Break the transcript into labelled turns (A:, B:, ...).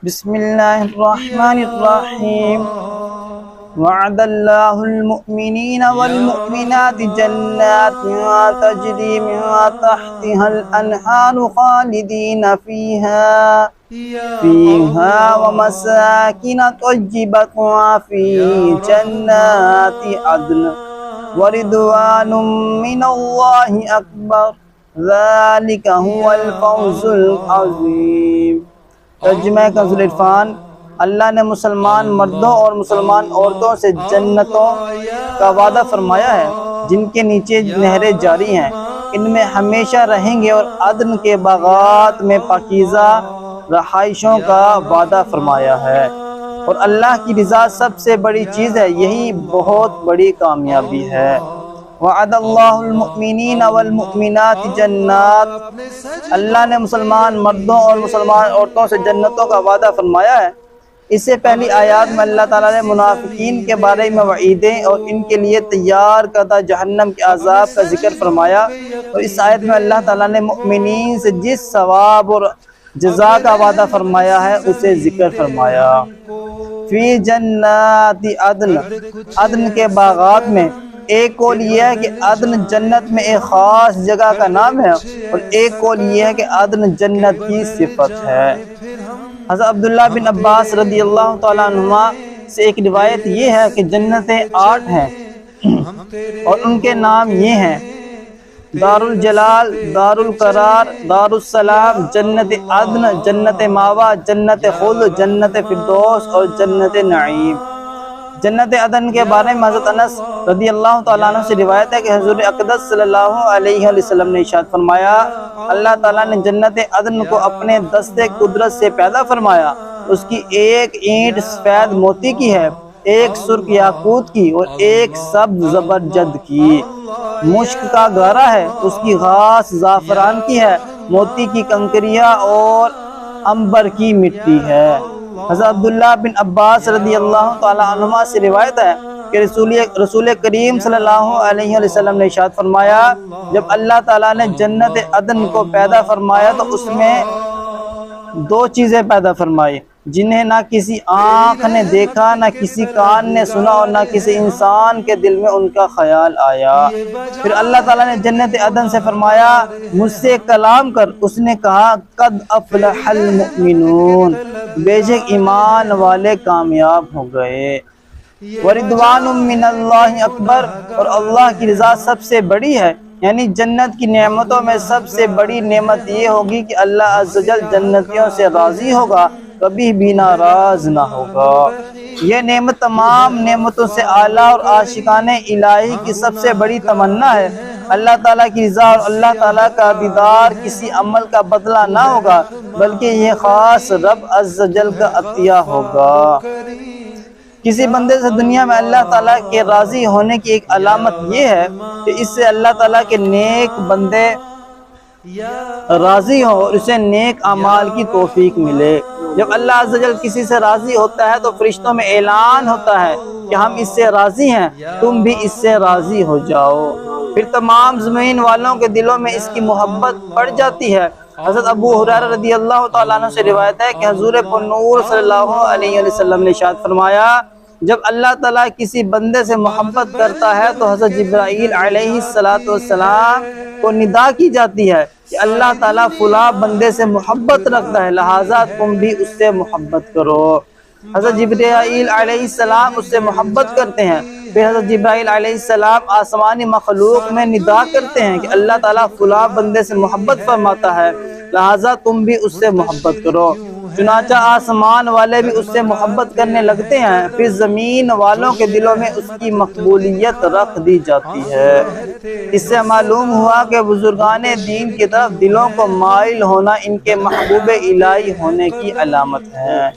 A: بسم اللہ الرحمن الرحیم وعد اللہ المؤمنین والمؤمنات جنات تجری من تحتها الانہار خالدین فیہا ومساکن طیبۃ فی جنات عدن ورضوان من اللہ اکبر ذالک هو الفوز العظیم۔ ترجمہ کنز العرفان۔ اللہ نے مسلمان مردوں اور مسلمان عورتوں سے جنتوں کا وعدہ فرمایا ہے جن کے نیچے نہریں جاری ہیں، ان میں ہمیشہ رہیں گے، اور عدن کے باغات میں پاکیزہ رہائشوں کا وعدہ فرمایا ہے، اور اللہ کی رضا سب سے بڑی چیز ہے، یہی بہت بڑی کامیابی ہے۔ وعد اللہ المؤمنین والمؤمنات جنات، اللہ نے مسلمان مردوں اور مسلمان عورتوں سے جنتوں کا وعدہ فرمایا ہے۔ اس سے پہلی آیات میں اللہ تعالیٰ نے منافقین کے بارے میں وعیدیں اور ان کے لیے تیار کردہ جہنم کے عذاب کا ذکر فرمایا، اور اس آیت میں اللہ تعالیٰ نے مؤمنین سے جس ثواب اور جزا کا وعدہ فرمایا ہے اسے ذکر فرمایا۔ فی جنات عدن، عدن کے باغات میں۔ ایک قول یہ ہے کہ عدن جنت میں ایک خاص جگہ کا نام ہے، اور ایک قول یہ ہے کہ عدن جنت کی صفت ہے۔ حضرت عبداللہ بن عباس رضی اللہ تعالیٰ عنہما سے ایک روایت یہ ہے کہ جنتیں 8 ہیں، اور ان کے نام یہ ہیں: دار الجلال، دار القرار، دار السلام، جنت عدن، جنت ماوا، جنت خلد، جنت فردوس اور جنت نعیم۔ جنت عدن کے بارے میں حضرت انس رضی اللہ تعالیٰ عنہ سے روایت ہے کہ حضور اقدس صلی اللہ علیہ وسلم نے ارشاد فرمایا، اللہ تعالیٰ نے جنت عدن کو اپنے دست قدرت سے پیدا فرمایا، اس کی ایک اینٹ سفید موتی کی ہے، ایک سرخ یاقوت کی، اور ایک سبز زبرجد کی۔ مشک کا گارا ہے، اس کی گھاس زعفران کی ہے، موتی کی کنکریاں اور عنبر کی مٹی ہے۔ حضرت عبداللہ بن عباس رضی اللہ تعالیٰ عنہما سے روایت ہے کہ رسول کریم صلی اللہ علیہ وسلم نے ارشاد فرمایا، جب اللہ تعالیٰ نے جنت عدن کو پیدا فرمایا تو اس میں 2 چیزیں پیدا فرمائی جنہیں نہ کسی آنکھ نے دیکھا، نہ کسی کان نے سنا، اور نہ کسی انسان کے دل میں ان کا خیال آیا۔ پھر اللہ تعالیٰ نے جنت عدن سے فرمایا، مجھ سے کلام کر۔ اس نے کہا، قد افلح المؤمنون، بے شک ایمان والے کامیاب ہو گئے۔ ورضوان من اللہ اکبر، اور اللہ کی رضا سب سے بڑی ہے، یعنی جنت کی نعمتوں میں سب سے بڑی نعمت یہ ہوگی کہ اللہ عز و جل جنتیوں سے راضی ہوگا، کبھی بھی ناراض نہ ہوگا۔ یہ نعمت تمام نعمتوں سے اعلیٰ اور عاشقان الہی کی سب سے بڑی تمنا ہے۔ اللہ تعالیٰ کی رضا اور اللہ تعالیٰ کا دیدار کسی عمل کا بدلہ نہ ہوگا، بلکہ یہ خاص رب عز و جل کا عطیہ ہوگا۔ کسی بندے سے دنیا میں اللہ تعالیٰ کے راضی ہونے کی ایک علامت یہ ہے کہ اس سے اللہ تعالیٰ کے نیک بندے راضی ہوں اور اسے نیک اعمال کی توفیق ملے۔ جب اللہ عز و جل کسی سے راضی ہوتا ہے تو فرشتوں میں اعلان ہوتا ہے کہ ہم اس سے راضی ہیں، تم بھی اس سے راضی ہو جاؤ۔ پھر تمام زمین والوں کے دلوں میں اس کی محبت بڑھ جاتی ہے۔ حضرت ابو ہریرہ رضی اللہ تعالیٰ عنہ سے روایت ہے کہ حضور پرنور صلی اللہ علیہ وسلم نے ارشاد فرمایا، جب اللہ تعالیٰ کسی بندے سے محبت کرتا ہے تو حضرت جبرائیل علیہ السلام کو ندا کی جاتی ہے کہ اللہ تعالیٰ فلاں بندے سے محبت رکھتا ہے، لہٰذا تم بھی اس سے محبت کرو۔ حضرت جبرائیل علیہ السلام اس سے محبت کرتے ہیں، پھر حضرت جبرائیل علیہ السلام آسمانی مخلوق میں ندا کرتے ہیں کہ اللہ تعالیٰ فلاں بندے سے محبت فرماتا ہے، لہٰذا تم بھی اس سے محبت کرو۔ چنانچہ آسمان والے بھی اس سے محبت کرنے لگتے ہیں، پھر زمین والوں کے دلوں میں اس کی مقبولیت رکھ دی جاتی ہے۔ اس سے معلوم ہوا کہ بزرگان دین کی طرف دلوں کو مائل ہونا ان کے محبوب الہی ہونے کی علامت ہے۔